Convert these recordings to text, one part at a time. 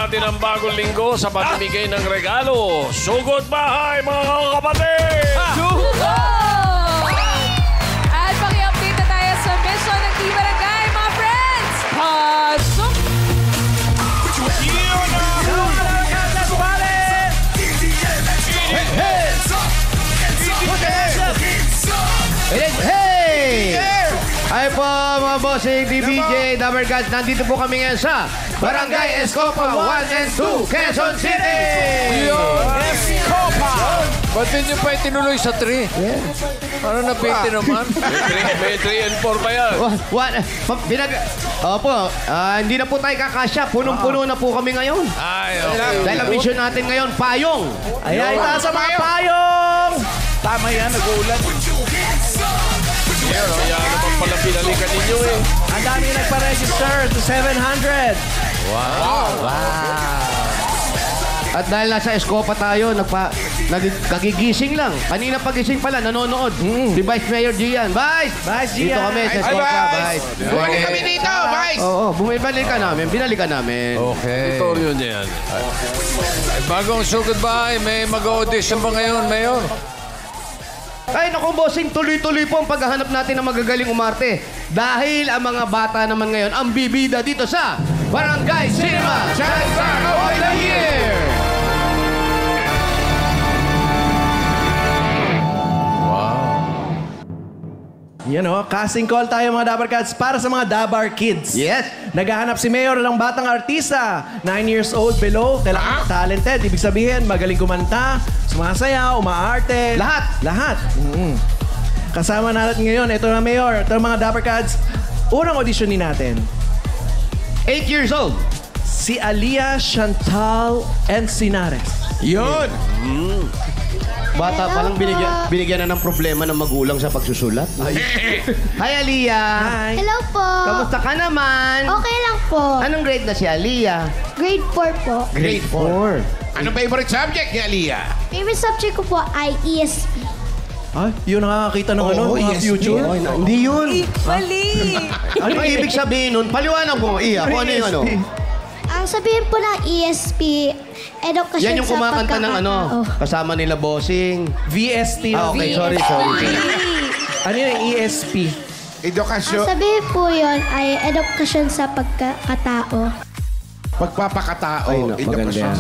natin ang bagong linggo sa pamimigay ng regalo. Sugod bahay, mga kapatid! At paki-update na tayo sa mission ng Team Barangay, mga friends! Pasok! Yun na! Hey! Ay po mga bossing, DBJ, Dabber Cats, nandito po kami ngayon sa Barangay Escopa 1 and 2, Quezon City! Escopa! Ba't hindi pa itinuloy sa 3? Ano na 20 naman? May 3 and 4 pa yan. Opo, hindi na po tayo kakasya. Punong-puno na po kami ngayon. Ay, okay. Dahil ang mission natin ngayon, payong. Ayan, itaas sa mga payong! Tama yan, nag-uulan. Kaya naman pala pinalikan ninyo eh. Ang dami nagpa-register to 700. At dahil nasa Escopa tayo, kagigising lang. Kanina pagising pala, nanonood. Si Vice Mayor Gian. Vice! Dito Gian. kami sa Escopa, Vice. Bumalik kami dito, Vice! Oo, bumibalikan namin. Binalikan namin. Okay. Tutorial niya yan. Ay, bagong sugod bahay, may mag-audition ba ngayon, Mayor? Ay, naku, bossing, tuloy-tuloy po ang paghahanap natin ng magagaling umarte. Dahil ang mga bata naman ngayon ang bibida dito sa Barangay Cinema Chancellor of the Year! Yan o, casting call tayo mga Dabar Cats para sa mga Dabar Kids. Yes! Naghahanap si Mayor ng batang artista, 9 years old below, kailangan talented. Ibig sabihin, magaling kumanta, sumasayaw, umaarte. Lahat. Kasama natin ngayon, ito na Mayor, ito mga Dabar Cats. Unang auditionin natin. 8 years old. Si Alia Chantal Encinares. Yun! Bata pa lang binigyan na ng problema ng magulang sa pagsusulat. Hi, Aliyah! Hi. Hello po. Kamusta ka naman? Okay lang po. Anong grade na si Aliyah? Grade 4 po. Grade 4. Anong favorite subject ni Aliyah? Favorite subject ko po ay ESP. Ay, yun nakakakita ng mga future. Hindi yun. Mali! Ano ibig sabihin nun? Paliwanag mo, Iya. Kung ano yung ano? Ang sabihin po ng ESP, edukasyon Yan yung sa kumakanta ng ano, pagkakatao. kasama nila bossing. VST. Okay, sorry. Ano yung ESP? Ang Edukasyon. sabihin po yun ay edukasyon sa pagkakatao. Pagpapakatao. Ay, maganda yan.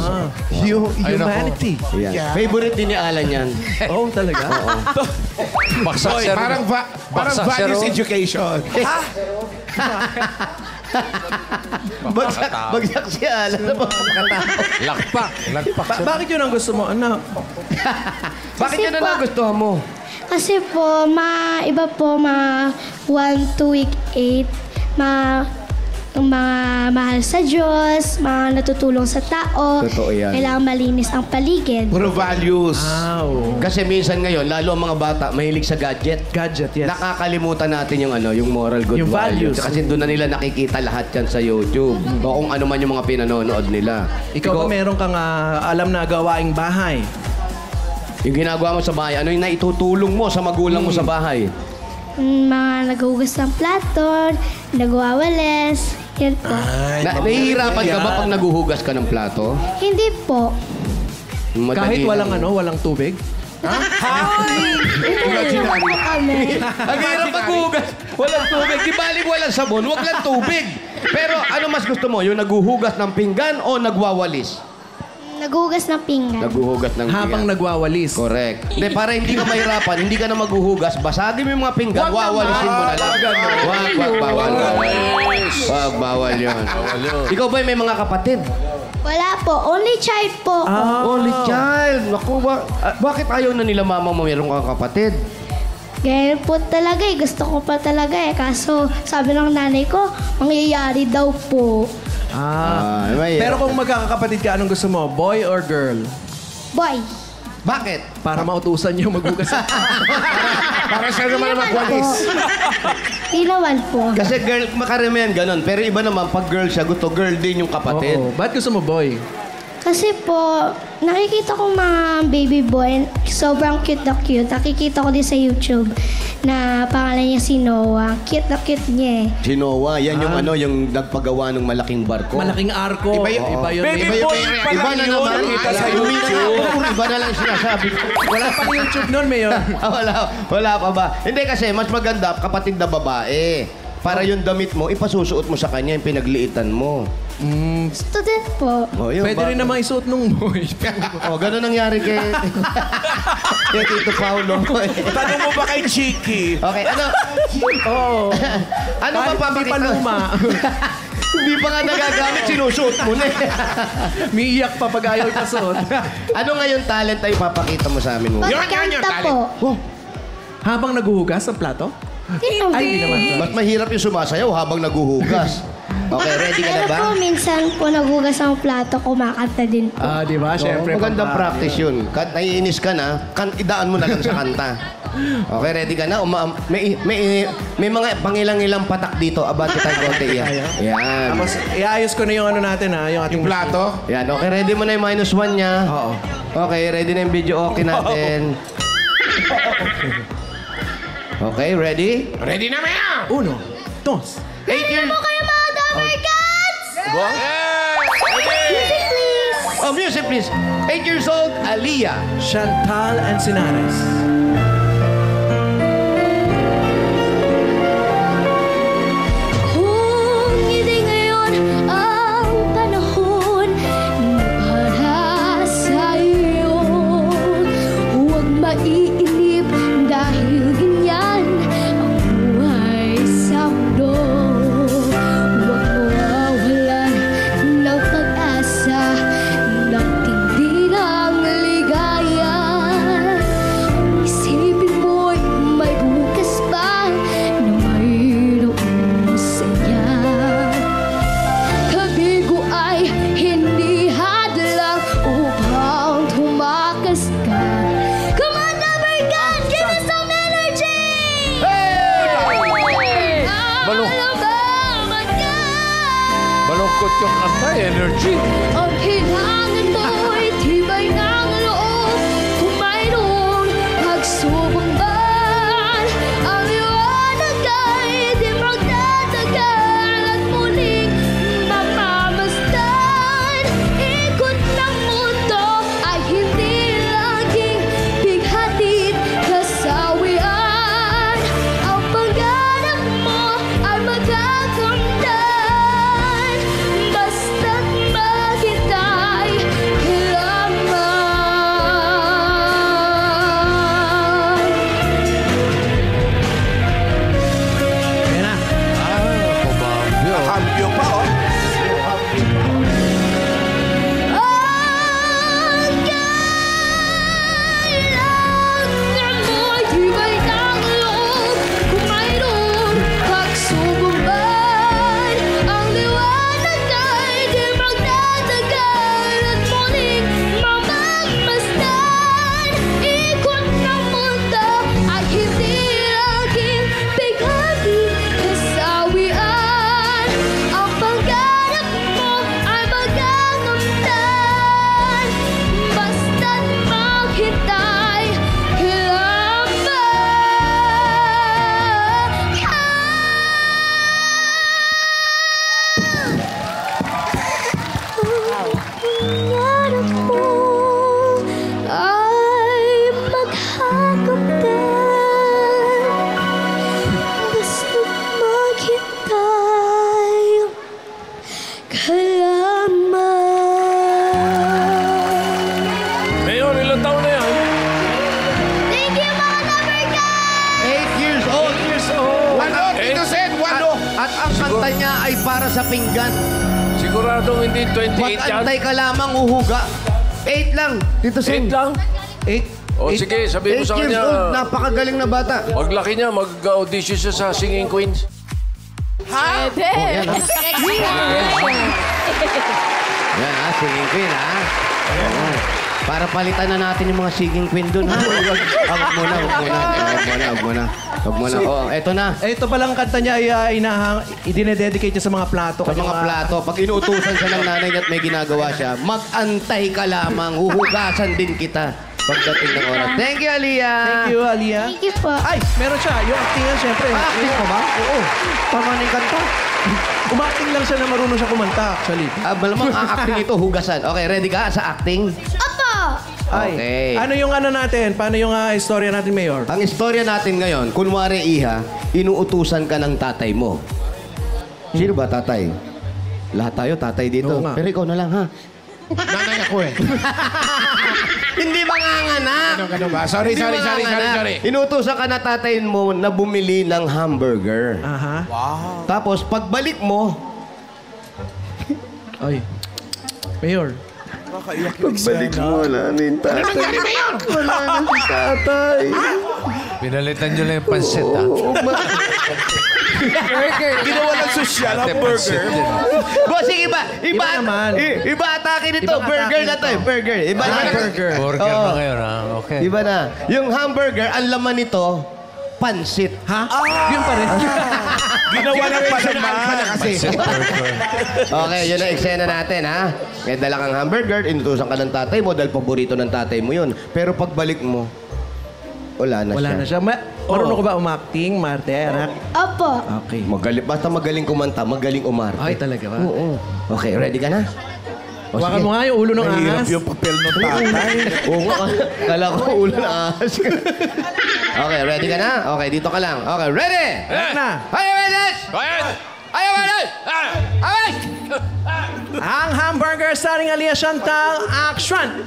Humanity. Yan. Favorite din ni Alan yan. Oh, talaga? Baksak Oy, siya. parang Baksak siya values ron. education. Bagsak si Alan na pagkakatao. Lakpak siya. Bakit yun ang gusto mo, anak? Bakit yun na nagustuhan mo? Kasi po, iba po, 1 to week 8, mga mahal sa Diyos, mga natutulong sa tao. Totoo yan. Kailangan malinis ang paligid. Puro values. Wow. Kasi minsan ngayon, lalo ang mga bata, mahilig sa gadget. Gadget, yes. Nakakalimutan natin yung moral good Yung values. Kasi doon na nila nakikita lahat yan sa YouTube. O kung ano man yung mga pinanonood nila. Ikaw ba meron kang alam na gawaing bahay? Yung ginagawa mo sa bahay, ano yung naitutulong mo sa magulang mo sa bahay? Mga naghuhugas ng plato, nagwawalis, yan po. Nahihirapan ka ba pag naguhugas ka ng plato? Hindi po. Kahit Madali walang lang. walang tubig? Hindi po kami. Ang hirap maghuhugas. Walang tubig. Di baling walang sabon, wag lang tubig. Pero ano mas gusto mo? Yung naguhugas ng pinggan o nagwawalis? Naghuhugas ng pinggan. Naguhugas ng Habang pinggan. nagwawalis. Correct. Hindi, para hindi ka mahirapan, hindi ka na maghuhugas, basagin mo yung mga pinggan, wawalisin mo na lang. Wag, bawal. Wag, bawal yun. Ikaw ba may mga kapatid? Wala po. Only child po. Only child. Naku, bakit ayaw na nila mama mo meron kang kapatid? Ganyan po talaga eh. Gusto ko pa talaga eh. Kaso sabi ng nanay ko, mangyayari daw po. Pero kung magkakapatid ka, anong gusto mo? Boy or girl? Boy. Bakit? Para mautusan niyo maghugas. Para siya naman magwalis. Hindi naman po. Kasi girl, makaramihan ganun. Pero iba naman, pag girl siya, gusto girl din yung kapatid. Oo. Ba't gusto mo boy? Kasi po, nakikita ko mga baby boy, sobrang cute na cute. Nakikita ko din sa YouTube na pangalan niya si Noah. Cute na cute niya eh. Si Noah, yan yung yung nagpagawa ng malaking barko. Malaking arko. Iba yun. Iba yun. Baby Iba yun. boy pala Iba na yun. naman. Nakita sa Iba na YouTube. nga. Iba na lang sinasabi ko. Wala pang YouTube nun, Mayor. wala pa ba? Hindi kasi, mas maganda kapatid na babae. Para yung damit mo, ipasusuot mo sa kanya yung pinagliitan mo. Student po. Oh, yun, Pwede rin naman isuot nung boy. Ganun nangyari kay Tito Paulo. Tanong mo ba kay Chiki? Okay, ano? Oo. Ano ba Kahit hindi pa luma. Hindi pa nga nagagamit, sinusuot mo na. May iyak pa pag ayaw ipasuot. Ano ngayon talent ay papakita mo sa amin mo? Pagkanta po. Habang naguhugas ng plato? Ay, hindi naman. Mas mahirap yung sumasayaw habang naguhugas. Okay, ready ka na Pero ba? po, minsan po nagugas ang plato, kumakanta din po. Ah, di ba? Siyempre. Magandang practice yun. Naiinis ka na, idaan mo na lang sa kanta. Okay, ready ka na? May mga pangilang-ilang patak dito. Abante tayo konti. Yan. Tapos, iayos ko na yung ano natin ha, yung ating Yung plato? Yan, okay. Ready mo na yung -1 niya? Oo. Okay, ready na yung video okay natin. Okay, ready? Ready na, Maya! 1, 2, 8 years... Kayo mga Damercats! Oh, music please. 8 years old, Aliyah. Chantal Encinares. Kung hindi ngayon ang panahon para sa'yo, huwag maiinip dahil ganyan ang buhay sa mundo. Huwag mawawalan ng pag-asa ng tindi ng ligaya. Isipin mo'y may bukas pa na mayroong saya. Kabigo ay hindi hadlang upang tumakas ka. Come on, Damercats! Give me some energy! Malungkot yung kanta, energy. Ang kailangan mo'y tibay ng loob. Kung mayroong pagsubok man, ang liwanag ay di magtatagal at muling mamamasdan. Ikot ng mundo ay hindi laging bighatid kasawian. Ang pangarap mo ay magagamdan. Basta't maghintay kailanman. Ayan na. Nakambyo pa, oh. Ang kailangan mo'y tibay ng loob. Kung mayroong pagsubok man, ang liwanag ay di magtatagal at muling mamamasdan. Ikot ng mundo ay hindi laging bigati kasawian. Ang pangarap mo ay magagamtan. Basta't maghintay kailanman. Pangarap mo ay maghagamtan. Basta't maghintay kailanman. Mayor, ilang taon na yan? Thank you, mga Damercats! 8 years old. Walo, Tito Sen, walo! At ang kanta niya ay para sa pinggan. Siguradong hindi 28 yan. Mag-antay ka lamang uhuga. 8 lang, Tito Sen. 8 lang? 8 O sige, sabihin mo sa 8 years kanya. old, napakagaling na bata. Paglaki niya, mag-audition siya sa Singing Queens. Pwede. Next generation. Yan ha, singing queen ha. Para palitan na natin yung mga singing queen dun, ha? Huwag muna. Oh, eto na. Ito palang kanta niya ay idinededicate niya sa mga plato. Sa mga plato, pag inuutusan siya ng nanay niya at may ginagawa siya, mag-antay ka lamang, huhugasan din kita pagdating ng oras. Thank you, Aliyah! Thank you, Aliyah. Thank you po. Ay, meron siya. Yung acting yan, syempre. Acting ko ba? Oo. Tama na yung kanta. Umacting lang siya na marunong siya kumanta, actually. Malamang ang acting ito, hugasan. Okay, ready ka sa acting? Opo! Ay, Okay. ano yung ano natin? Paano yung istorya natin, Mayor? Ang istorya natin ngayon, kunwari, Iha, inuutusan ka ng tatay mo. Sino ba tatay? Lahat tayo tatay dito. Oo nga. Pero ikaw na lang, ha? Nanay ako eh. Hindi manganganak! Ganun ba? Sorry. Inutusan ka na tatay mo na bumili ng hamburger. Aha. Tapos, pagbalik mo, Ay. Mayor. pagbalik mo, wala na yung tatay. Wala na si tatay. Pinalitan nyo lang yung pansit, ha? Ginawa ng sosyal ang burger. Bossing, iba naman. Iba atake nito. Ibang Burger atake na to eh. nito. Burger. Iba na. Burger. Burger Oo. na ngayon, ha? Okay. Iba na. Yung hamburger, ang laman nito, pansit. Ha? Yun pa rin. Ginawa ng palaman. Pansit burger. Okay, yun ang eksena natin, ha? May dala kang hamburger, inutusan ka ng tatay mo dahil paborito ng tatay mo yun. Pero pagbalik mo, wala na Wala na siya. siya. Marunong ko ba umacting, Marte, anak? Opo. Okay. Basta magaling kumanta, magaling umarte. Ay, talaga ba? Oo. Okay, ready ka na? O, Hawakan sige. mo nga yung ulo ng Mahirap ahas. yung papel ng tatay. Oo nga. Kala ko ulo na ahas. Okay, ready ka na? Okay, dito ka lang. Okay, ready? Anak na. Ayaw, ready? Quiet! Ayaw, ready? Okay! Ang hamburger starring Aliyah Chantal, action!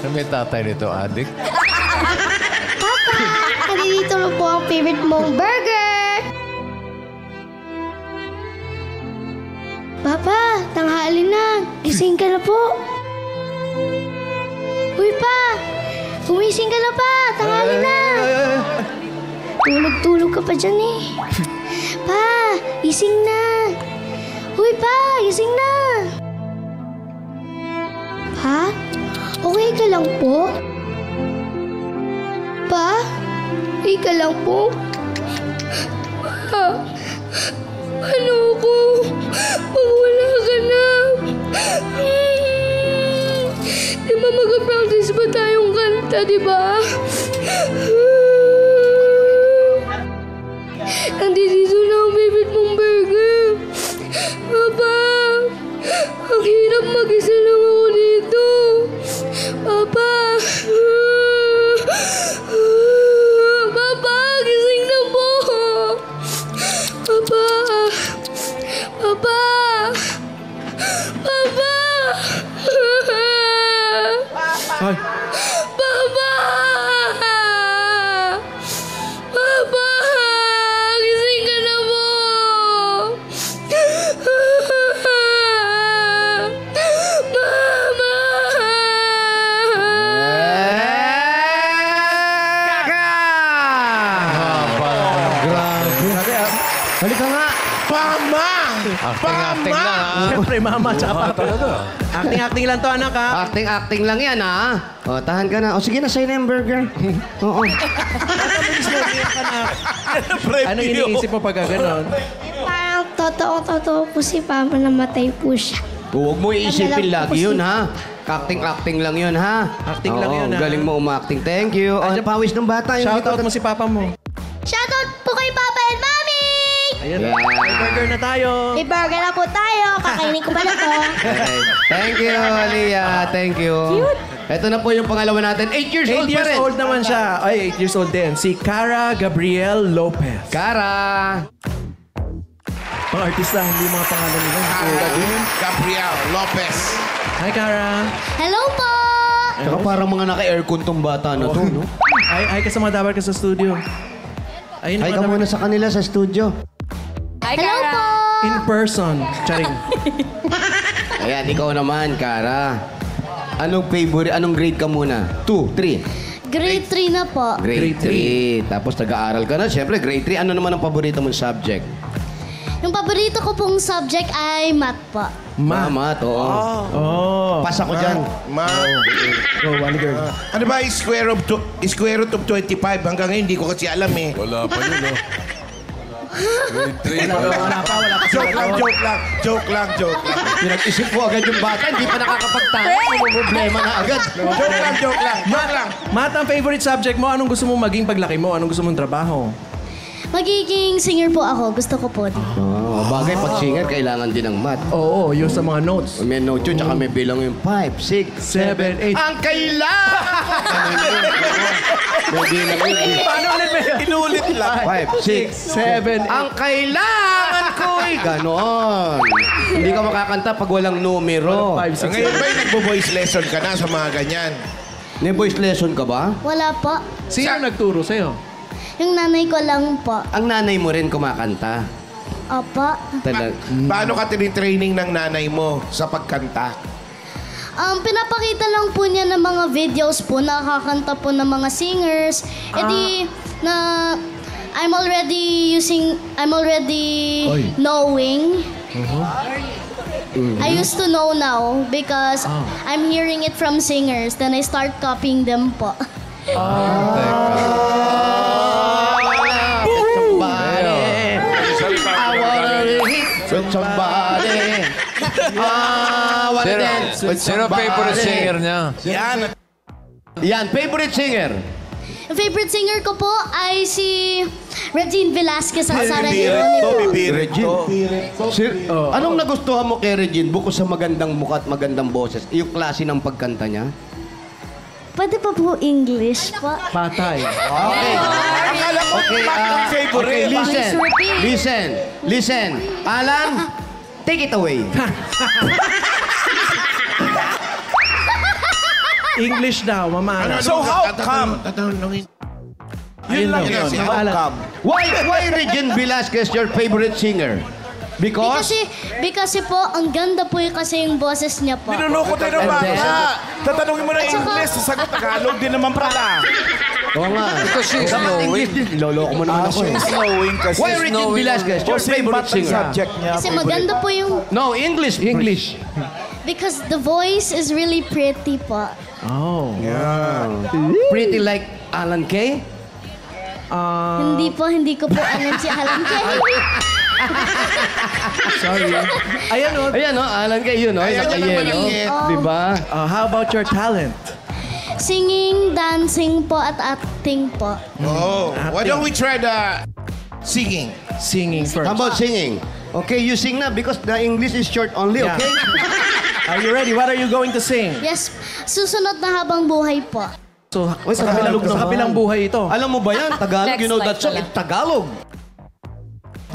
May tatay nito, adik. Papa, nandito na po ang favorite mong burger. Papa, tanghali na. Gising ka na po. Uy, pa. Gumising ka na pa. Tanghali na. Tulog-tulog ka pa dyan eh. Pa, gising na. Uy, pa, gising na. Pa? Okay ka lang po? Pa? Okay ka lang po? Pa? Ano ako? Pag wala ka na? Di ba mag-practice ba tayong kanta, di ba? Nandito na ang favorite mong burger. Papa, ang hirap mag-isa lang ako dito. Papa! Papa, gising na po! Papa! Papa! Papa! Ay, Papa! Papa! Gising ka na po! Mama! Halika nga! Pama! Acting lang, ha? siyempre, mama, tsaka papa. Acting lang to, anak, ha? Acting lang yan, ha? O, tahan ka na. O, sige na, sa'yo na yung burger. Oo. Ano iniisip mo pag gano'n? Parang totoo po si Papa na matay po siya. Huwag mo iisipin lagi yun, ha? Acting lang yun, ha? Acting lang yun, ha? Galing mo umacting. Thank you. O, pawis ng bata. yung Shoutout dito. mo si papa mo. Shoutout po kay Papa and Mami! Ayun, Yeah. may burger na tayo. May burger na po tayo. Kakainin ko pa na to. Okay. Thank you, Aliyah. Thank you. Ito na po yung pangalawa natin. 8 years 8 old pa years rin. old naman siya. Ay, 8 years old din. Si Cara Gabriel Lopez. Kara. Mga artista, hindi mga pangalan nila. Gabriel Lopez. Hi, Cara. Hello po! Saka parang mga naka-aircon tong bata na to, no? Hi ka sa mga dapat ka sa studio. Ayun, Ay mga ka dapat- muna sa kanila sa studio. Hi, Hello Cara. po! In person. Charing. Ayan, ikaw naman, Kara. Anong favorite, anong grade ka muna? 2, 3. Grade 3 na po. Grade 3. Tapos nag-aaral ka na. Siyempre, grade 3. Ano naman ang paborito mong subject? Yung paborito ko pong subject ay math po. Math, oo. Oh. Pas ako dyan. Go, one girl. Ano ba yung square root of 25? Hanggang ngayon, hindi ko kasi alam eh. Wala pa yun, oh. Grade 3 pa. Wala pa. Joke lang. Pinag-isip ko agad yung bata. Hindi pa nakakapagtalo. May problema na agad. Joke lang. Matt, ang favorite subject mo, anong gusto mong maging paglaki mo? Anong gusto mong trabaho? Magiging singer po ako. Gusto ko po. Bagay, pag singer, kailangan din ng math. Oo, yung sa mga notes. May note yun, tsaka may bilang yung 5, 6, 7, 8. Ang kailangan! May bilang yun. Paano ulit ba yun? Inulit lang. 5, 6, 7, 8. Ang kailangan ko'y ganon. Hindi ka makakanta pag walang numero. 5, 6, Ngayon ba'y nagbo-voice lesson ka na sa mga ganyan? May voice lesson ka ba? Wala po. Sino nagturo sa'yo? Yung nanay ko lang po. Ang nanay mo rin kumakanta. Opo. Paano ka tinitraining ng nanay mo sa pagkanta? Pinapakita lang po niya ng mga videos po, nakakanta po ng mga singers. I'm already knowing. I used to know now because I'm hearing it from singers. Then I start copying them po. Somebody. Wanna dance with Sino favorite singer niya? Yan, favorite singer. Ang favorite singer ko po ay si Regine Velasquez at Sarah Regine. Anong nagustuhan mo kay Regine bukod sa magandang mukha at magandang boses? Yung klase ng pagkanta niya? Pwede pa po English po. Patay. Okay. Akala ko Okay, listen. Alan, take it away. English daw, mama. So how come? Yun lang yun. Why Regine Velasquez your favorite singer? Because? Because po, ang ganda po kasi yung boses niya po. Niloloko tayo ng bago siya. Tatanungin mo na At saka- English, sasagot Tagalog din naman pala. Oo nga. Because she's knowing. Loloko mo naman ako eh. Knowing kasi. Why Regine Velasquez your favorite singer? subject niya. Kasi maganda po yung... No, English. Because the voice is really pretty po. Oh. Pretty like Alan Kay? Hindi ko po alam si Alan Kay. Sorry. Ayan o. Ayan no, Alan Kay yun no. Diba? How about your talent? Singing, dancing po at acting po. Oh, why don't we try the singing? Singing first. How about singing? Okay, you sing na because the English is short only, Yeah. okay? Are you ready? What are you going to sing? Yes, susunod na habang buhay po. So, sa kabilang buhay ito. Alam mo ba yan? Tagalog, Next you know slide that song? pala. It's Tagalog.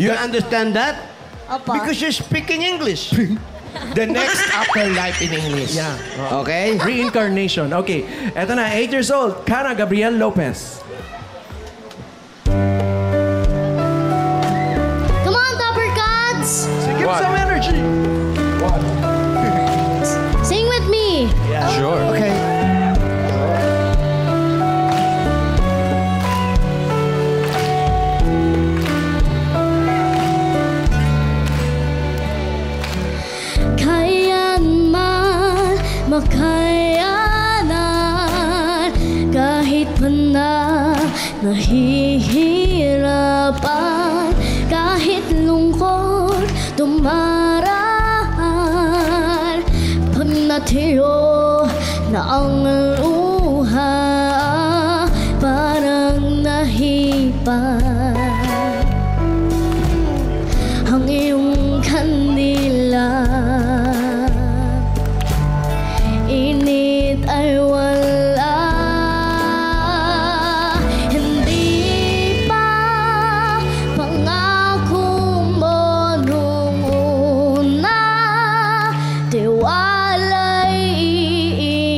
You understand that? Opo. Because you're speaking English. The next afterlife in English. Yeah. Okay? Reincarnation. Okay. Eto na, 8 years old, Cara Gabriel Lopez. Come on, Topper Cats! Give me some energy. Sing with me. Sure. Okay. Kailanman makayanan kahit pa na nahihirapan, kahit lungkot dumaraan, pag natiyo na ang luha parang nahipan ang iyong kandila. Init ay wala, hindi pa pangako mo nung una. Tiwala'y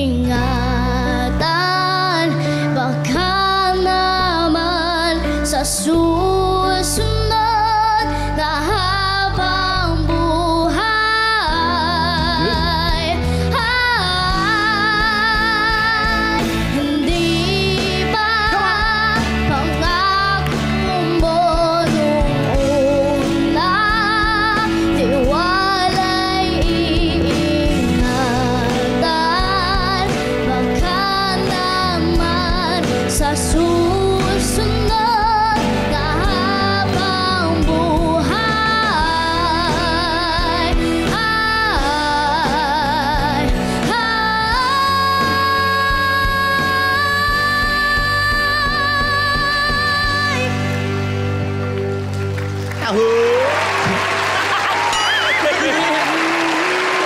iingatan, baka naman sa susunod na habang buhay Aho!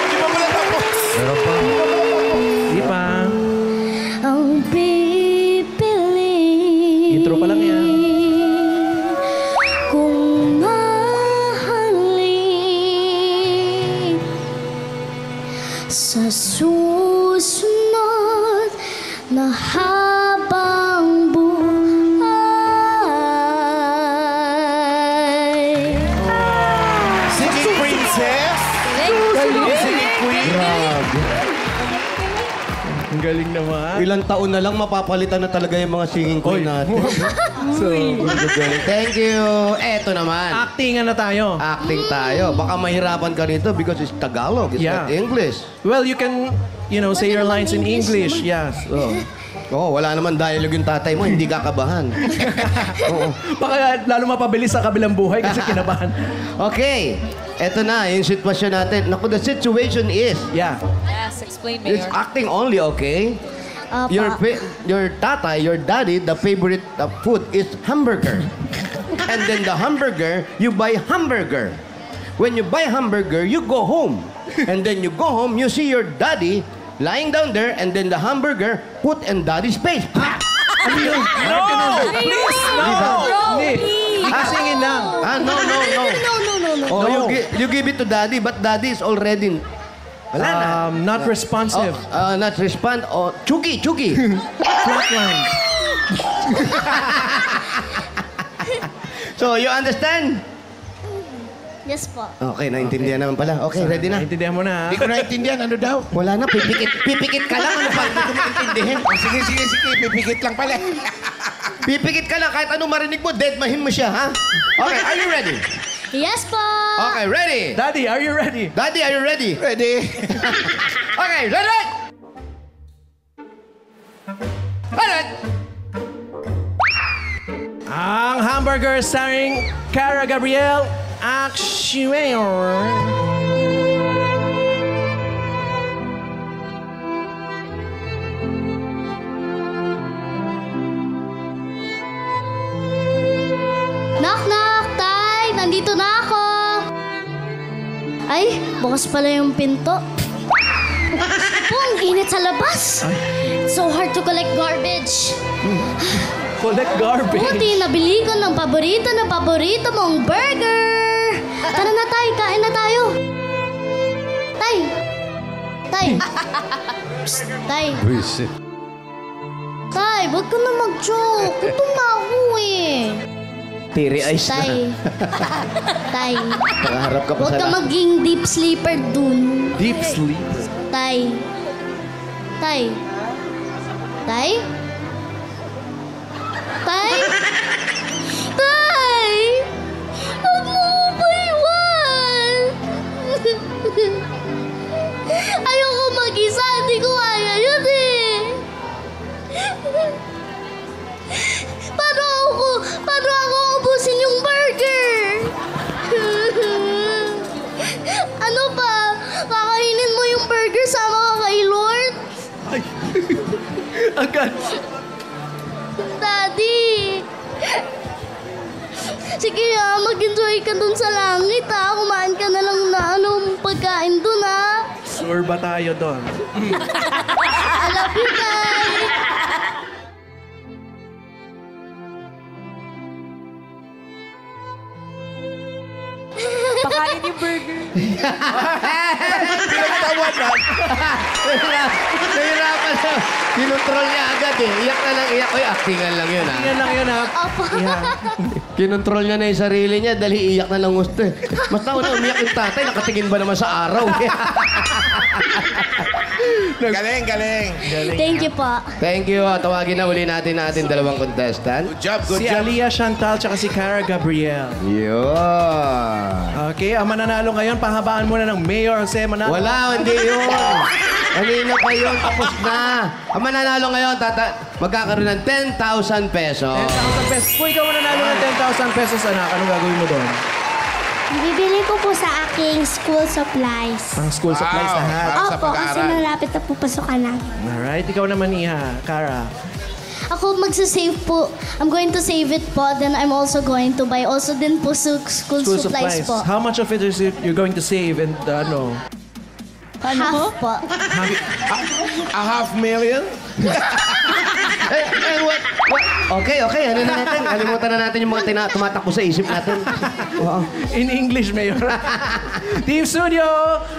Di ba wala tapos? Di pa. Ang pipili. Intro pa lang yan. Kung mahalin sa susunod na habang buhay. Singing princess? Singing queen? Ang galing naman. Ilang taon na lang mapapalitan na talaga yung mga singing queen natin. So, Thank you. Eto naman. actingan na tayo. Acting tayo. Baka mahirapan ka nito because it's Tagalog. It's Yeah. not English. Well, you can, say your lines in English. Yes. Oh, wala naman dialogue yung tatay mo. Hindi kakabahan. Oo. Baka lalo mapabilis sa kabilang buhay kasi kinabahan. Okay. Eto na, yung sitwasyon natin. Naku, the situation is, Yeah. Yes, explain, it's Mayor. acting only, okay? Apa. Your tatay, your daddy, the favorite food is hamburger. And then the hamburger, you buy hamburger. When you buy hamburger, you go home. And then you go home, you see your daddy lying down there, and then the hamburger put in daddy's face. Ano yun? Please! No! Hindi. Ikasingin lang. No. No. Oh, you give it to daddy, but daddy is already... Wala na. Not responsive. Not respond. Oh, Chucky. Flatline. So, you understand? Yes po. Okay, naintindihan naman pala. Okay, ready na. Naintindihan mo na. Hindi ko naintindihan. Ano daw? Wala na, pipikit ka lang. Ano pa? Hindi ko maintindihan. Sige. Pipikit lang pala. Pipikit ka lang. Kahit ano marinig mo, deadmahin mo siya, ha? Okay, are you ready? Yes po. Okay, ready? Daddy, are you ready? Daddy, are you ready? Ready? Okay, ready? Ready? Ang hamburger starring Cara Gabriel, Actuator. Knock, knock, Tay. Nandito na ako. Ay, bukas pala yung pinto. Po, ang init sa labas. It's so hard to collect garbage. Collect garbage. Buti, nabili ko ng paborito mong burger. Tara na, Tay. Kain na tayo. Tay. Psst, Tay. Tay, wag ka na mag-joke. Gutom na ako eh. Tiri eyes Tay. na. Tay. Nakaharap ka pa Huwag sa ka lahat. maging deep sleeper dun. Deep sleep. Tay. Tay. Tay? Tay? Tay! Huwag mo ko iwan! Ayoko mag-isa. Hindi ko kaya yun eh. Paano ako ubusin yung burger? Ano ba? Kakainin mo yung burger sama ka kay Lord? Agad. Daddy! Sige mag-enjoy ka dun sa langit Kumain ka na lang na pagkain dun Sure ba tayo doon? I love you guys! Pakain yung burger. Pinagtawad na. Nahirapan na. Kinontrol niya agad eh. Iyak na lang, iyak. Oy, actingan lang yun, ha? Tingnan lang yun, ha? Opo. Yeah. Kinontrol niya na yung sarili niya dahil iiyak na lang gusto eh. Mas nauna umiyak yung tatay, nakatingin ba naman sa araw? Galing. Thank you po. Thank you. Tawagin na uli natin dalawang contestant. Good job. Si Aliyah Chantal tsaka si Cara Gabriel. Yun. Okay, ang mananalo ngayon, pahabaan muna ng Mayor Jose Manalo. Wala, hindi yun. Kanina pa yun, tapos na. Ang mananalo ngayon, magkakaroon ng 10,000 pesos. 10,000 pesos. Kung ikaw mananalo ng 10,000 pesos, anak, anong gagawin mo doon? Bibili ko po sa aking school supplies. Pang school supplies Wow. lahat. Para sa Opo, kasi pag-aaral. malapit na po pasukan namin. Alright, ikaw naman, Iha. Cara. Ako magsasave po. I'm going to save it po. Then I'm also going to buy also din po school supplies po. How much of it is you're going to save and ano? Half po. $500,000? What? Okay. Ano na natin? Kalimutan na natin yung mga tumatakbo sa isip natin. Oo. In English, Mayor. Team Studio!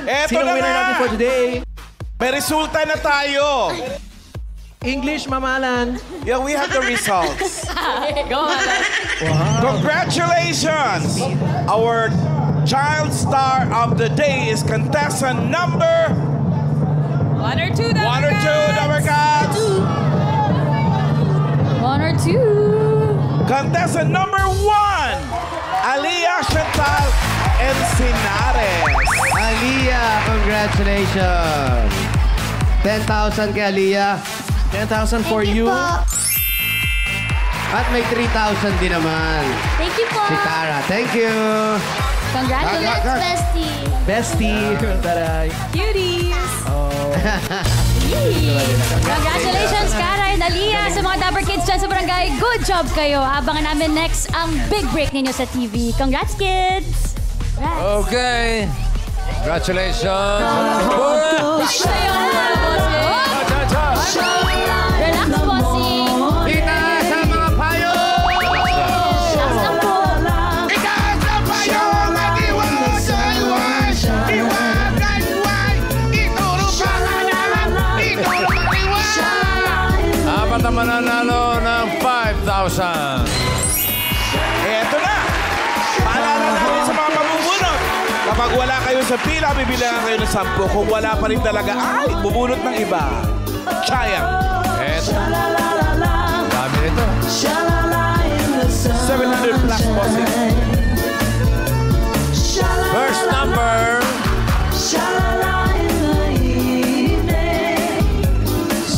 Eto Sino na winner nga! natin for today? May resulta na tayo. English, Mamalan. Yeah, we have the results. Go on. Congratulations! Our child star of the day is contestant number 1 or 2, one or two, number cats. 1 or 2. Contestant number 1, Aliyah Chantal Encinares. Aliyah, congratulations. 10,000 kay Aliyah. 10,000 for you. At may 3,000 din naman. Thank you po. Si Tara. Thank you. Congratulations, bestie. Bestie. Taray. Cuties. Congratulations, Kara and Aliyah, sa mga Dapper Kids dyan sa barangay. Good job kayo. Abangan namin next ang big break ninyo sa TV. Congrats, kids! Okay. Congratulations. Sa'yo, bossing. Relax, bossing. Kita sa mga payo! Relax lang po. Apat na mananalo ng 5,000. Eto na! Paalala namin sa mga pamubunot. Kapag wala kayo sa pila, bibilangan kayo ng 10. Kung wala pa rin talaga, ay, bubunot ng iba. Sayang. Eto. Dami nito. 700 plus bossing. First number.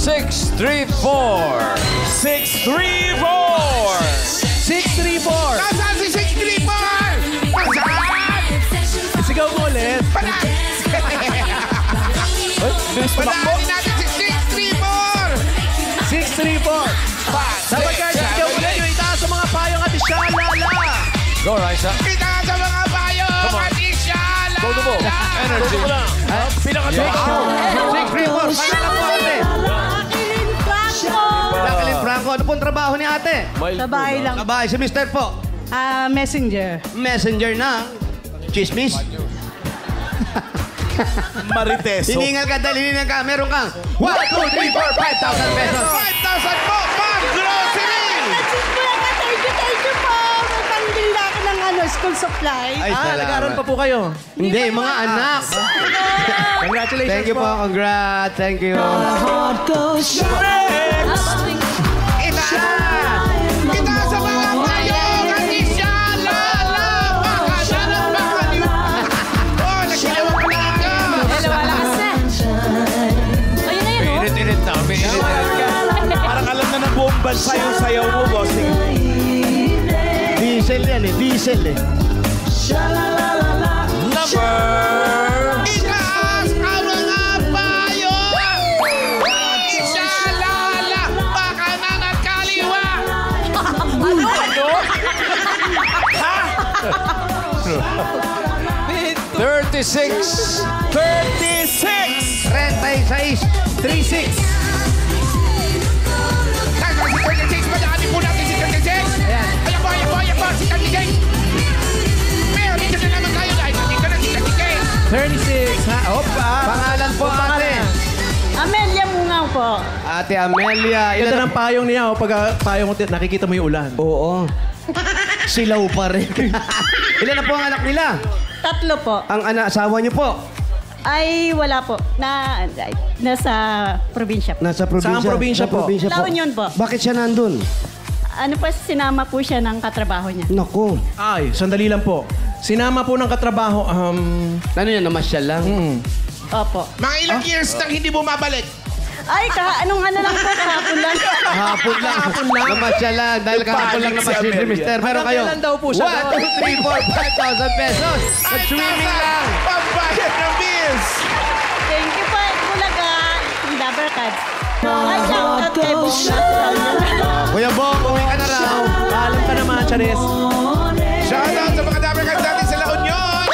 634. 634! 634. Nasaan si 634? Nasaan? Sigaw mo ulit. Bilis tumakbo. Natin si 634! 634. Dapat guys, sigaw ulit yung itaas sa mga payong at ishalala. Go, Raisa. Kita sa mga bayo! Katishala! Go to mo. Energy. Pinaka-2. 634. Pangalan po ate. Jacqueline Franco. Ano pong trabaho ni ate? Sa bahay lang. Kabay, si Mr. po. Messenger. Messenger ng chismis. Mariteso. Hiningal ka dahil hiningal ka. Meron kang 1, 2, 3, 4, 5,000 pesos. 5,000 po! Ma'am Grocery! Thank you po. Pambili na ako ng school supply. Ay, salamat. Nag-aaral pa po kayo. Hindi, mga anak. Congratulations Thank you po. Congrats. Thank you. Kita sa mga bayo! Katishala! Pakasarap pakaliw! Oh, nagkilawang palaga! Hello, malakas na. Ayun na yun, oh. Init-init na. May init-init. Parang alam na ng buong bansa yung sayaw mo, bossing. Diesel yan eh. Diesel eh. Number. Itaas ang mga bayo! Katishala! Pakanan at kaliwa! Ano? Ha? 36. 36! 36. 36. Kaya si 36, madami po natin si 36! Ayan po, si 36! Pero dito na naman kayo guys, dito na si 36! 36. Ha? Opa. Pangalan po ate. Amelia Mungaw po. Ate Amelia. Ganda Ilan ng payong niya. Oh. Pag payong mo, nakikita mo yung ulan. Oo. Silaw pa rin. Ilan na po ang anak nila? 3 po. Ang asawa niyo po? Ay, wala po. Nasa probinsya po. Nasa probinsya. Saan probinsya po? La Union po. Bakit siya nandun? Ano po, sinama po siya ng katrabaho niya. Naku. Ay, sandali lang po. Sinama po ng katrabaho. Ano yan? Namasyal lang? Opo. Mga ilang years nang hindi bumabalik? Ay, anong ano lang po, kahapon lang. Hapon lang. Namasyal lang. Dahil kahapon lang namasyal si Mister. Pero Hanggang kayo, kailan daw po siya 1, 2, 3, 4, 5,000 pesos. Nag-swimming lang. Pambayad ng bills! Thank you po, Bulaga. Dabber Cats. Ay, shoutout kay Bong. Kuya Bong, uwi ka na raw. Paalam ka naman, Charis. Shoutout sa mga dami kayo dati sa La Union.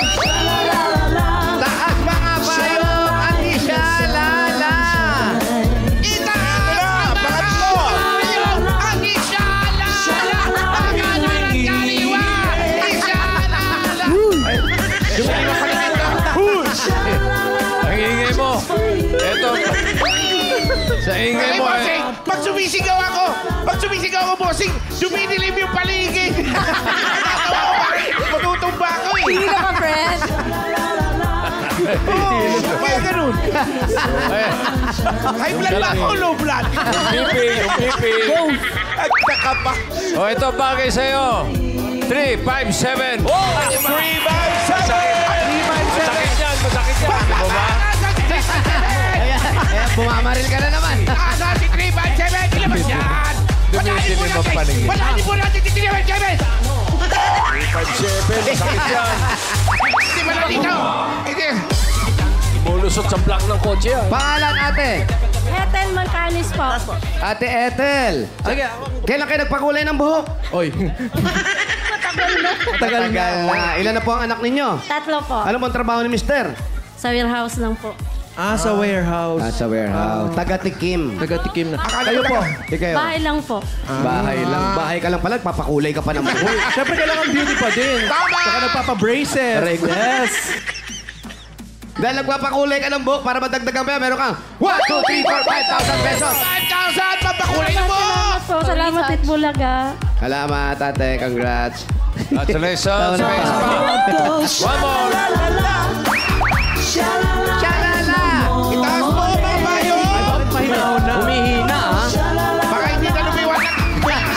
Taas mga payong at isyalala. Itaas na, pangatlo. At isyalala. Pagkano'y nagkaliwa. Isyalala. Ang ingay mo. Eto. Sa ingay mo eh. Pag sumisigaw ako, bossing, dumidilim yung paligid. Natatawa ko ba? Matutumba ako eh. Hindi na ka, friend. Kaya ganun. High blood ba ako? Low blood? Yung pipi. At nakapa. O, ito bagay sa'yo. 3, 5, 7. Oh! 3, 5, 7. Masakit yan, masakit yan. Di mo ba? Bumamaril ka na naman. Asa si 3, 5, 7. Ilabas yan. Dumidilim ang paligid. Walahin mo natin si 3, 5, 7. 3, 5, 7. Masakit yan. Hindi mo na dito. Hindi. Mulusot sa block ng kotse yan. Pangalan ate. Ethel Marcanis po. Ate Ethel. Sige. Kailan kayo nagpakulay ng buhok? Oy. Matagal na. Ilan na po ang anak ninyo? 3 po. Ano pong trabaho ni mister? Sa warehouse lang po. Sa warehouse. Sa warehouse. Taga-tikim. Taga-tikim na. Kayo po. Di kayo? Bahay lang po. Bahay lang. Bahay ka lang pala. Papakulay ka pa ng buhok. Siyempre kailangan beauty pa din. Saka nagpapa-braces. Correct. Yes. Dahil nagpapakulay ka ng buhok para madagdagan pa yan, meron kang 1, 2, 3, 4, 5,000 pesos. 5,000! Papakulay na mo! Salamat po. Salamat, Titbulaga. Salamat, ate. Congrats. Congratulations. May isa pa. One more. Shalala! Itaas mo, mga bayo! Bakit mahinaon na? Humihina, ha? Baka hindi na lumiwanag.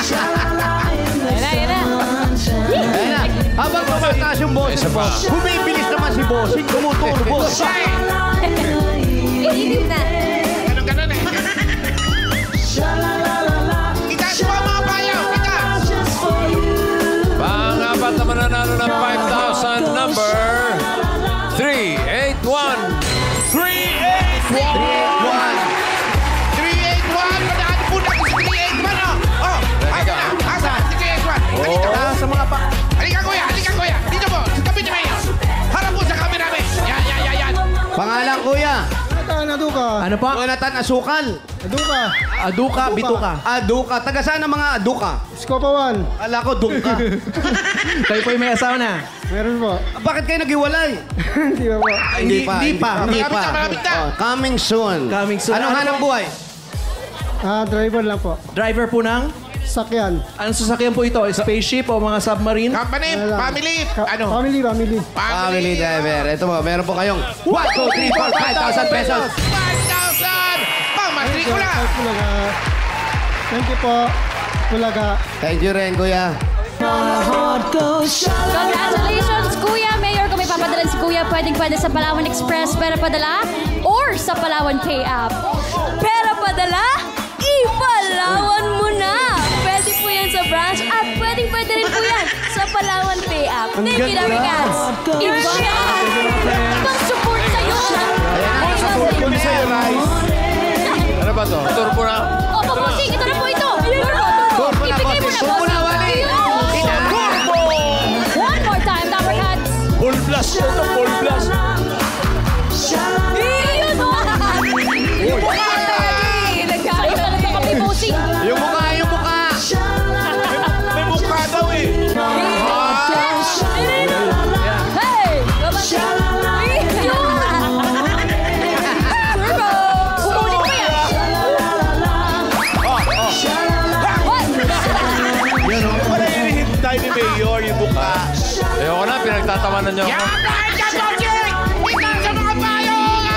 Yan na. Ayan na. Habang tumataas yung boses Isa pa. mo, bumibilis naman si bossing. Tumuturbo. Iilim na. Ganun eh. Itaas mo, mga bayo! Itaas! Pang-apat na mananalo ng 5,000 number 381. 381! 381! Panahan po natin si 381, oh! Oh! Asa? Si 381! Halika! Sa mga pa... Halika, kuya! Halika, kuya! Dito po! Sa tabi ni Mayor! Harap po sa camera, Mayor! Yan! Pangalan, kuya. Ano pa? Jonathan Asukal. Aduka, bituka. Aduka. Taga saan ang mga aduka? Skopawan. Ala ko, duka. Kayo po yung may asawa na. Meron po. Bakit kayo naghiwalay? Hindi ba po? Hindi pa. Malapit na! Oh, coming soon. Coming soon. Anong hanap buhay? Driver lang po. Driver po ng... Sakyan. Anong sasakyan po ito? Spaceship o mga submarine? Company! Family! Ano? Family. Family driver. Ito po, meron po kayong 1, 2, 3, 4, 5,000 pesos. 5,000! Pang-matrikula! Pulaga. Thank you po. Pulaga. Thank you rin, kuya. Congratulations, Kuya Mayor. Kung may papadalan si Kuya, pwede sa Palawan Express pera padala or sa Palawan Pay App. Pera padala? Ipalawan mo na! Pwede po yan sa branch at pwede rin po yan sa Palawan Pay App. Thank you, Dami Cats. Iba yan! Ibang support sa'yo! Support sa'yo, Rice. Ano ba to? Turbo na? Opo, bossing! Ito na po ito! Turbo! Ibigay mo na, Turbo na, bossing! Wally! Turbo! One more time, Dapper Cats! Full blast po ito, full blast. Ayun, oh! Sa'yo talaga kami, bossing! Yung mukha! May mukha daw eh. Hey! Umulit pa yan! Wala hinihintay ni Mayor yung mukha. Ayoko na, pinagtatawanan niyo ako. Yan! Dahil ka, Bossing! Ikaw sa mga bayo!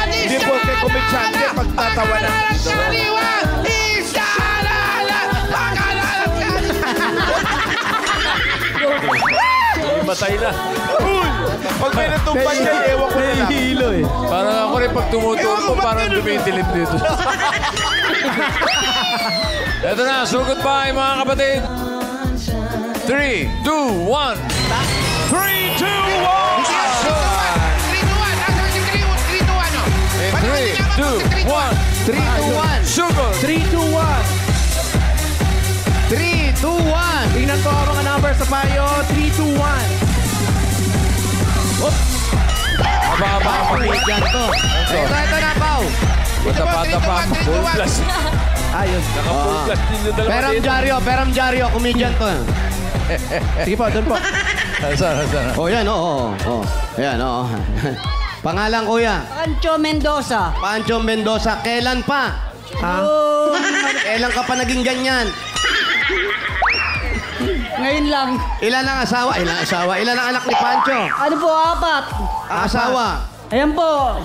Hindi po kay komedyante pagtatawa na. Saliwa! Isalala! Pagkalalat! Matay na. Pag may natumpan niya, ewan ko na lang. Hilo eh. Parang ako rin pag tumuturbo, parang dumidilim dito. Ito na, so goodbye mga kapatid. 3, 2, 1. 3, 2, 1! 3, 2, 1! Nasaan si 3, 2, 1, oh? 3, 2, 1. 3, 2, 1. Sugod. 3, 2, 1. Aba. Comedian to. Ito na, Pao. Matapa. Full plus. Ayun. Naka-full plus din yung dalawa dito. Peram Diario, comedian to. Sige po, doon po. Saan? Oh, yan, Ayan, Pangalan, kuya? Pancho Mendoza. Pancho Mendoza. Kailan pa? Kailan ka pa naging ganyan? Ngayon lang. Ilan ang asawa? Ilan ang anak ni Pancho? Ano po, 4. Asawa? Ayan po.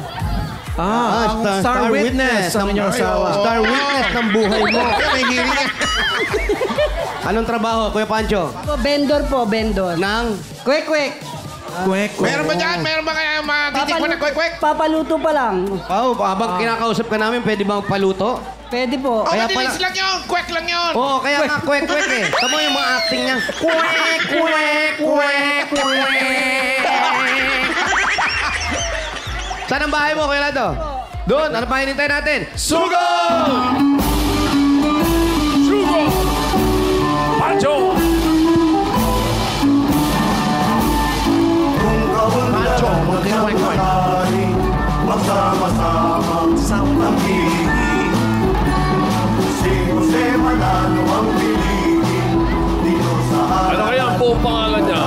Ang star witness ng inyong asawa. Star witness ng buhay mo. May hiring. Anong trabaho, Kuya Pancho? Vendor. Nang? Kwek. Kwek. Meron ba dyan? Meron ba kaya matitikman na kwek-kwek? Papaluto pa lang. Pao, habang kinakausap ka namin, pwede ba magpaluto? Pwede po. Oh, Kaya madilis pala- lang yun. Kwek lang yun. Oo, kaya nga kwek-kwek eh. Tama yung mga acting niya. Kwek. Saan ang bahay mo, Kuya Lado? Doon, ano pa hinintay natin? Sugod! Pancho! Pancho, magkikwek-kwek. Magsama-sama sa pag-ibig. Si Jose Manalo ang piligin dito sa Ano kaya ang buong pangalan niya?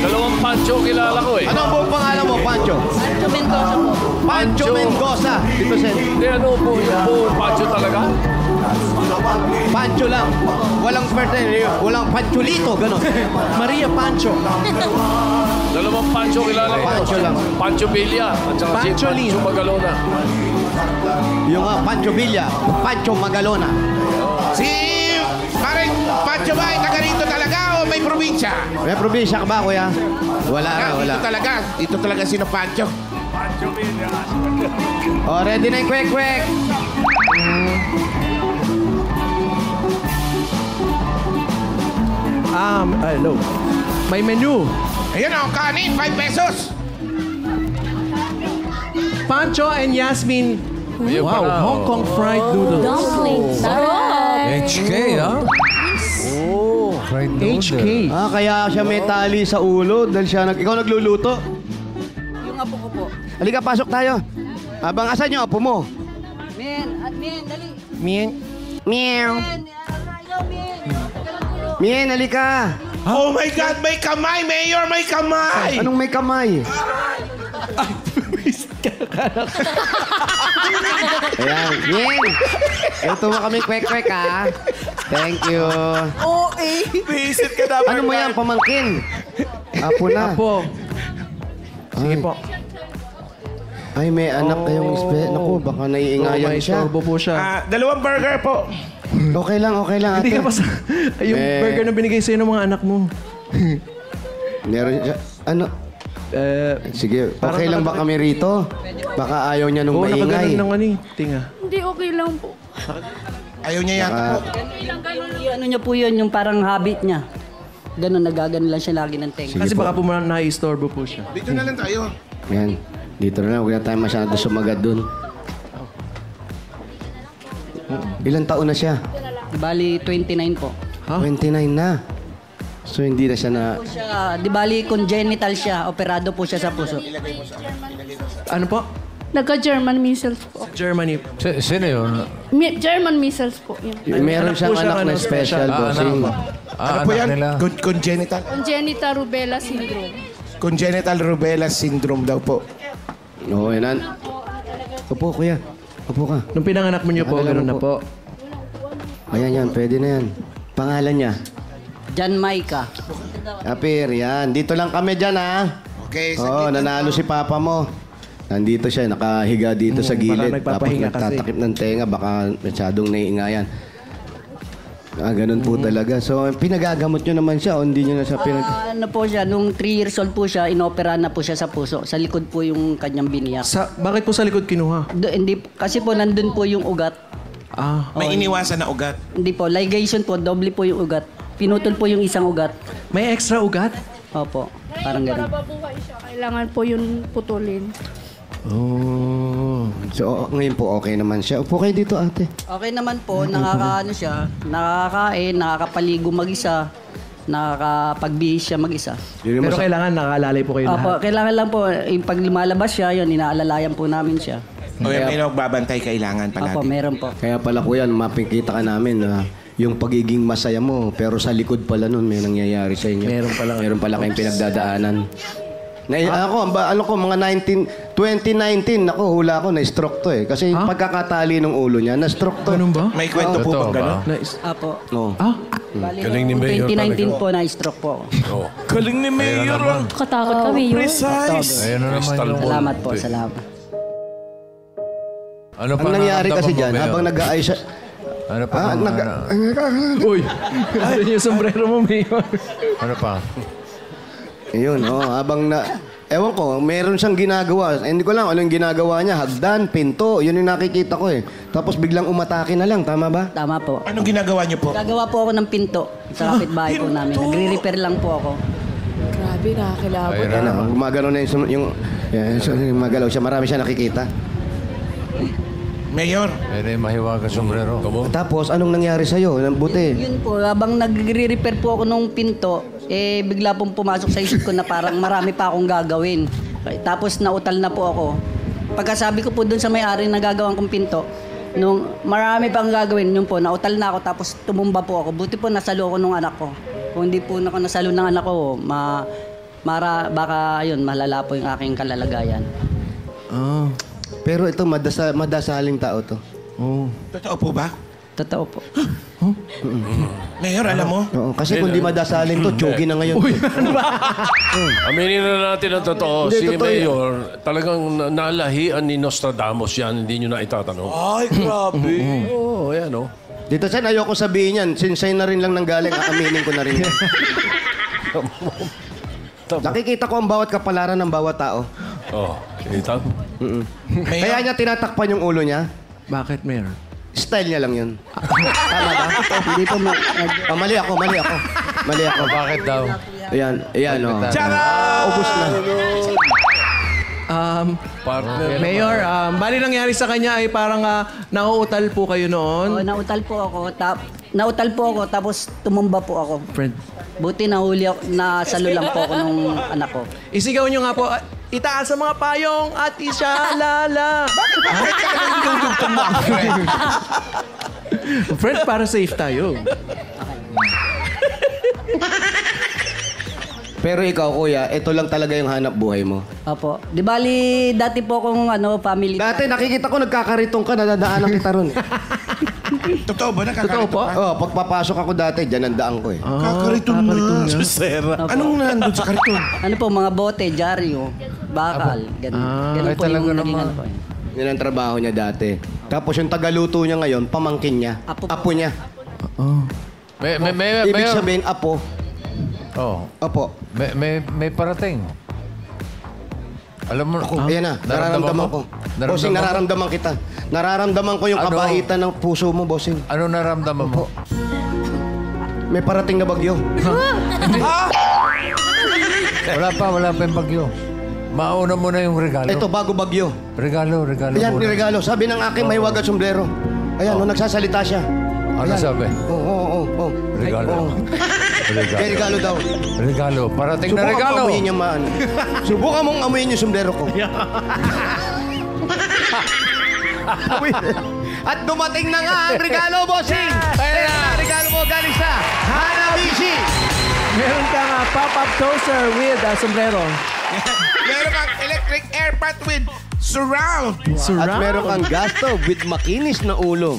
Dalawang Pancho kilala ko eh. Ano ang buong pangalan mo, Pancho? Pancho Mendoza po. Pancho Mendoza. Dito, Sen. Hindi, ano po yung buong Pancho talaga? Pancho lang. Walang first name. Walang Pancholito, gano'n. Maria Pancho. Dalawang Pancho kilala ko. Pancho lang. Pancho Villa at saka si Pancho Lin. Pancho Magalona. Yung Pancho Villa, Pancho Magalona. Si Paring Pancho ba ay taga rito talaga o may probinsya? May probinsya ka ba, Kuya? Wala. Dito talaga sino Pancho. O, ready na yung kwek-kwek. Hello. May menu. Ayan o, kanin, 5 pesos. Pancho and Yasmin. Ayun Wow, pala, Hong Kong fried noodles. Dumplings. Sarap. HK, ha? Oh, fried HK. Kaya siya may tali sa ulo dahil ikaw nagluluto. Yung apo ko po. Halika, pasok tayo. Abang, asan yung apo mo? Men, dali. Mien. Meow. Ayaw, men. Mien, halika. Oh my God, may kamay, Mayor, may kamay. Anong may kamay? Ayan, Mien. Ito mo kami kwek-kwek, ha? Thank you. Visit ka dapat. Ano mo yan, pamangkin? Apo na. Apo. Sige po. Ay, may anak kayong Naku, baka naiingayan May siya. istorbo po siya. 2 burger po. Okay lang, ate. Hindi ka pa sa... Yung Eh. burger na binigay sa'yo ng mga anak mo. Meron siya. Ano? Sige, okay lang ba kami rito? Baka ayaw niya nung Oo, maingay. nakaganon ng ano eh. Tinga. Hindi, okay lang po. Ayaw niya yata po. Yung ano niya po yun, yung parang habit niya. Ganon, nagaganon lang siya lagi ng tenga. Kasi baka po na-istorbo po siya. Dito na lang tayo. Yan. Dito na lang. Huwag na tayo masyado sumagad dun. Ilang taon na siya? Di bali, 29 po. 29 na. So, hindi na siya na... Po siya, di bali, congenital siya. Operado po siya sa puso. Ano po? Nagka-German measles po. Germany. Sino yun? German measles po yun. Meron siyang po siya, anak na ano, special, bossing. Ano po yan? Congenital. Congenital rubella syndrome. Congenital rubella syndrome daw po. Oo, yan. Upo, kuya. Upo ka. Nung pinanganak mo niyo po, Alala gano'n mo na po. po. Ayan, yan. Pwede na yan. Pangalan niya? Jan Maika. Apir, yan. Dito lang kami dyan, ha? Okay, Oo, nanalo si papa mo. Nandito siya, nakahiga dito sa baka gilid. Tapos nagpapahinga kasi. nagtatakip ng tenga, baka masyadong naiingayan. Ganun po talaga. So, pinagagamot nyo naman siya o hindi nyo na siya Ano po siya, nung 3 years old po siya, inopera na po siya sa puso. Sa likod po yung kanyang biniyak. Bakit po sa likod kinuha? Hindi, kasi po nandun po yung ugat. May iniwasan na ugat. Hindi po, ligation po, doble po yung ugat. Pinutol po yung isang ugat. May extra ugat? Opo, parang Para gano'n. mabuhay siya, kailangan po yun putulin. Oh. So, ngayon po okay naman siya. Upo kayo dito, ate. Okay naman po, nakakaano siya, nakakain, nakakapaligo mag-isa. nakakapagbihis siya mag-isa. Pero kailangan nakalalay po kayo Opo, lahat. kailangan lang po, yung pag lumalabas siya, yun, inaalalayan po namin siya. O may nagbabantay kailangan palagi. Opo, meron po. Kaya pala kuya, mapikita ka namin na yung pagiging masaya mo, pero sa likod pala nun may nangyayari sa inyo. Meron pala kayong pinagdadaanan. Ano ko, mga 2019, hula ako, na-stroke to eh. Kasi pagkakatali ng ulo niya, na-stroke to. Ganun ba? May kwento po bang gano'n? Opo. No. Bali, Galing ni Mayor 2019 po na-stroke po ako. Galing ni Mayor. Katakot kami yun. Precise. Ayan na naman yung... Salamat po, salamat. Ano pa Ang nangyari kasi nararamdaman mo, dyan, Mayor? habang nag-aayos siya... Ano pa? Uy! Ano yung sombrero mo, Mayor? Ano pa? Yun, habang na... Ewan ko, meron siyang ginagawa. Hindi ko lang ano yung ginagawa niya. Hagdan, pinto, yun yung nakikita ko eh. Tapos biglang umatake na lang, tama ba? Tama po. Anong ginagawa niyo po? Gagawa po ako ng pinto sa kapitbahay po namin. Nagre-repair lang po ako. Grabe, nakakilabot. Yan na, gumagalaw na gumagalaw siya. Marami siya nakikita. Mayor. Pero yung mahiwaga sombrero. Tapos, anong nangyari sa'yo? Buti. Yun po, habang nagre-repair po ako ng pinto, bigla pong pumasok sa isip ko na parang marami pa akong gagawin. Tapos nautal na po ako. Pagkasabi ko po dun sa may-ari na gagawin kong pinto, nung marami pang gagawin, yun po, nautal na ako tapos tumumba po ako. Buti po nasalo ko nung anak ko. Kung hindi po nasalo ng anak ko, baka ayun, malala po yung aking kalalagayan. Pero ito, madasaling tao to. Totoo po ba? Totoo po. Mayor, alam mo? Oo, kasi kung di madasalin to, chogi na ngayon. Aminin na natin ang totoo. Hindi, Si totoo Mayor, talagang nalahian ni Nostradamus yan. Hindi nyo na itatanong. Ay, grabe. Oo, yan o. Dito, Sen, ayoko sabihin yan. Sinsay na rin lang nang galing, aaminin ko na rin. Nakikita ko ang bawat kapalaran ng bawat tao. Oh, kita? Kaya niya tinatakpan yung ulo niya. Bakit, Mayor? Style niya lang yun. Tama ba? Hindi po Mali ako. Bakit daw? Ayan, o. Ubus na. Partner. Mayor, bali nangyari sa kanya ay parang nauutal po kayo noon. Oo, nautal po ako. Tapos tumumba po ako. Friend. Buti nahuli ako, nasalo lang po ako nung anak ko. Isigaw nyo nga po, itaas sa mga payong at isyalala. Bakit ka naman dinudugtong mo ako, friend? Friend, para safe tayo. Pero ikaw, kuya, ito lang talaga yung hanap buhay mo. Opo. Di bali, dati po akong family. Dati nakikita ko nagkakaritong ka, nadadaanan kita ron. Totoo ba? Totoo po? Oo, pagpapasok ako dati, dyan ang daan ko eh. Kakariton na. Susera. Anong nandun sa kariton? Ano po, mga bote, dyaryo, bakal, ganun. Ganun po yung naging ano po. Yan ang trabaho niya dati. Tapos yung tagaluto niya ngayon, pamangkin niya. Apo niya. Ibig sabihin, apo. Oh. Apo. May parating. Alam mo, Ayan na, nararamdaman ko. Bossing, nararamdaman kita. Nararamdaman ko yung kabaitan ng puso mo, bossing. Ano nararamdaman mo? May parating na bagyo. Wala pa yung bagyo. Mauna mo na yung regalo. Ito, bago bagyo. Regalo Ayan, muna. regalo. Sabi ng aking may wagat sombrero. Ayan, nagsasalita siya. Ano sabi? Oo. Regalo. May regalo daw. Regalo. Parating na Subukan regalo. mo amuyin yung Subukan mong amuyin yung sombrero ko. At dumating na nga ang regalo, bossing! Ayan na, regalo mo galing sa Hanabishi! Meron kang pop-up toaster with sombrero. Meron kang electric air pot with surround. At meron kang gas stove with makinis na ulo.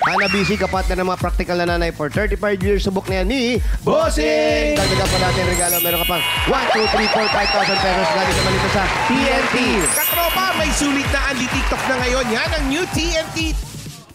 Hanabishi, kapatid ng mga practical na nanay for 35 years. Subok na yan ni Bossing! Dagdagan pa natin regalo. Meron ka pang 1, 2, 3, 4, 5,000 pesos. Galing naman ito sa TNT. Katropa, may sulit na Andy TikTok na ngayon. Yan ang new TNT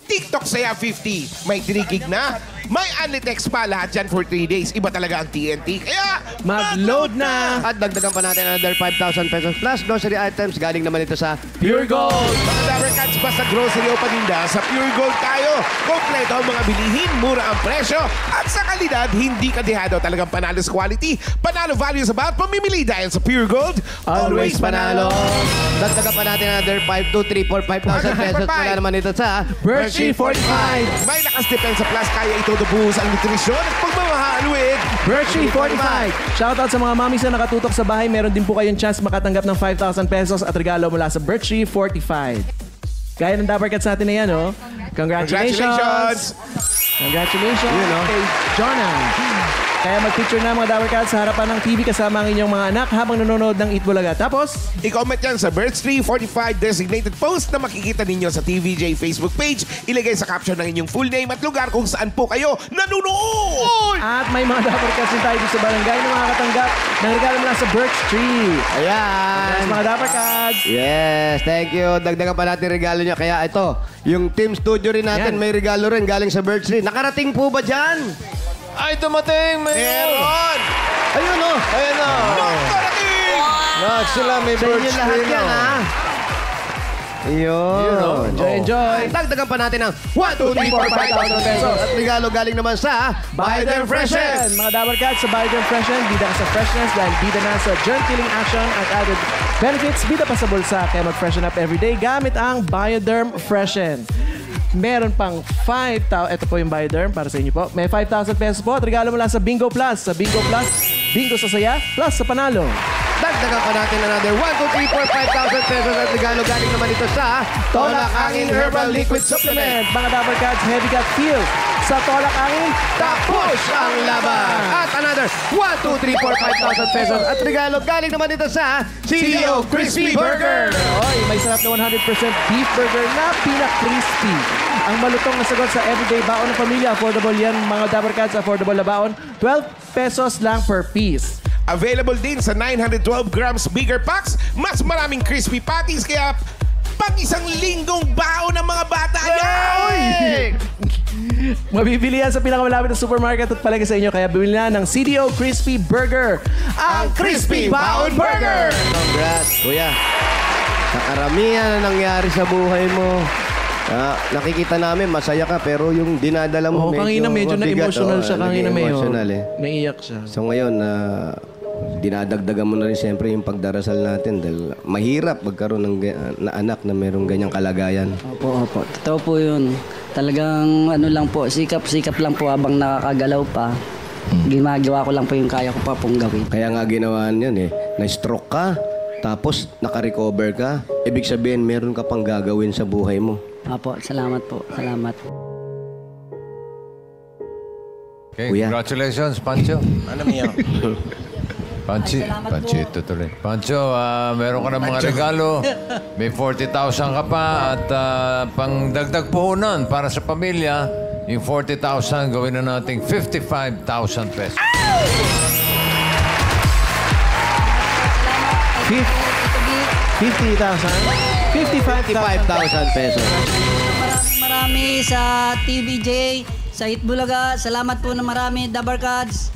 TikTok Saya 50. May 3 gig na. May unli text pa. Lahat yan for 3 days. Iba talaga ang TNT. Kaya, mag-load na! At dagdagan pa natin another 5,000 pesos plus grocery items. Galing naman ito sa Pure Gold. mga Dabber Cats ba sa grocery o paninda, sa Pure Gold tayo. Kompleto ang mga bilihin, mura ang presyo. At sa kalidad, hindi kadihado. Talagang panalo sa quality. Panalo values about pamimili dahil sa Pure Gold. Always panalo. Dagdagan pa natin another 5, 2, 3, 4, 5,000 pesos. Wala naman ito sa Bershey 45. May lakas depensa plus, kaya ito ubus ang nutrisyon at pagmamahal with Birchie 45. Shoutout sa mga mommies na nakatutok sa bahay. Meron din po kayong chance makatanggap ng 5,000 pesos at regalo mula sa Birchie 45. Gaya ng Dabber Cats natin na yan, oh. Congratulations! Congratulations kay Jonah. Kaya mag-picture na mga Dabber Cats sa harapan ng TV kasama ang inyong mga anak habang nanonood ng Eat Bulaga. Tapos, i-comment yan sa Birchie 45 designated post na makikita ninyo sa TVJ Facebook page. Ilagay sa caption ng inyong full name at lugar kung saan po kayo nanonood. At may mga Dabber Cats din tayo sa barangay na makakatanggap ng regalo mula sa Birch Tree. Ayan. Mga Dabber Cats. Yes, thank you. Dagdagan pa natin regalo niya. Kaya ito, yung team studio rin natin, may regalo rin galing sa Birch Tree. Nakarating po ba dyan? Ay, dumating! Meron! Ayun o. Ayan na! Nakarating! Sila may Sa inyo birch lahat tree, yan, no? ha? Ayun. Enjoy. Dagdagan pa natin ng 1, 2, 3, 4, 5,000 pesos. At regalo galing naman sa Bioderm Freshen. Mga Dabber Cats sa Bioderm Freshen, bida ka sa freshness dahil bida na sa germ-killing action at added benefits, bida pa sa bulsa. Kaya mag-freshen up everyday gamit ang Bioderm Freshen. Meron pang 5,000. Ito po yung Bioderm para sa inyo po. May 5,000 pesos po at regalo mula sa Bingo Plus. Sa Bingo Plus, bingo sa saya, plus sa panalo. Dagdagan pa natin another 1, 2, 3, 4, 5,000 pesos at regalo galing naman ito sa Tolak Angin Herbal Liquid Supplement. Mga Dabber Cats, Heavy Gut Feel. Sa Tolak Angin, tapos ang laban. At another 1, 2, 3, 4, 5,000 pesos at regalo galing naman ito sa CDO Crispy Burger. Oy, may sarap na 100% beef burger na pina-crispy. Ang malutong na sagot sa everyday baon ng pamilya. Affordable yan, mga Dabber Cats. Affordable na baon. 12 pesos lang per piece. Available din sa 912 grams bigger packs. Mas maraming crispy patties kaya pang isang linggong baon ng mga bata yan! Mabibili yan sa pinakamalapit na supermarket at palagi sa inyo. Kaya bumili na ng CDO Crispy Burger. Ang Crispy Baon Burger! Congrats, kuya. Sa karamihan na nangyari sa buhay mo, nakikita namin, masaya ka, pero yung dinadala mo medyo mabigat. na-emotional siya. Kangina emotional, naiiyak siya. So ngayon, dinadagdagan mo na rin siyempre yung pagdarasal natin dahil mahirap magkaroon ng na anak na mayroong ganyang kalagayan. Opo. Totoo po yun. Talagang ano lang po, sikap lang po habang nakakagalaw pa. Ginagawa ko lang po yung kaya ko pa pong gawin. Kaya nga ginawa niyan na-stroke ka, tapos naka-recover ka. Ibig sabihin, meron ka pang gagawin sa buhay mo. Opo, salamat po. Salamat. Okay, congratulations, Pancho. Ano niya? Panchito tuloy. Pancho, meron ka ng mga regalo. May 40,000 ka pa at pang dagdag puhunan para sa pamilya. Yung 40,000, gawin na nating 55,000 pesos. 55,000 pesos. Marami sa TVJ, sa Eat Bulaga. Salamat po na marami, Dabber Cats.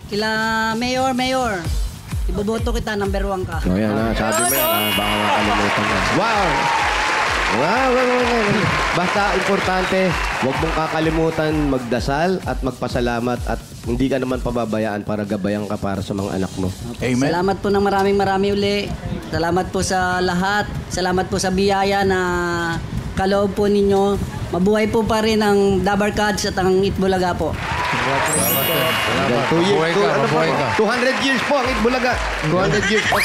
Kila Mayor. Iboboto kita, number 1 ka. O yan sabi mo yan, baka makalimutan ka. Wow! Basta importante, huwag mong kakalimutan magdasal at magpasalamat at hindi ka naman pababayaan para gabayan ka para sa mga anak mo. Amen. Salamat po ng marami uli. Salamat po sa lahat. Salamat po sa biyaya na kaloob po ninyo. Mabuhay po pa rin ang Dabber Cats at ang Eat Bulaga po. Mabuhay ka. 200 years po ang Eat Bulaga. 200 years po.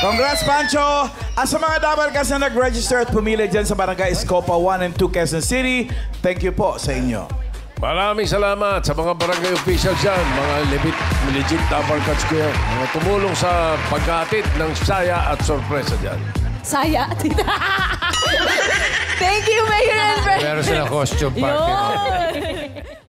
Congrats, Pancho! At sa mga Dabber Cats na nag-register at pumili dyan sa Barangay Escopa 1 and 2 Quezon City, thank you po sa inyo. Maraming salamat sa mga barangay officials dyan, mga legit Dabber Cats ko yan. Mga tumulong sa paghatid ng saya at sorpresa dyan. Saya. Thank you, Mayor and Meron silang costume party. Yun.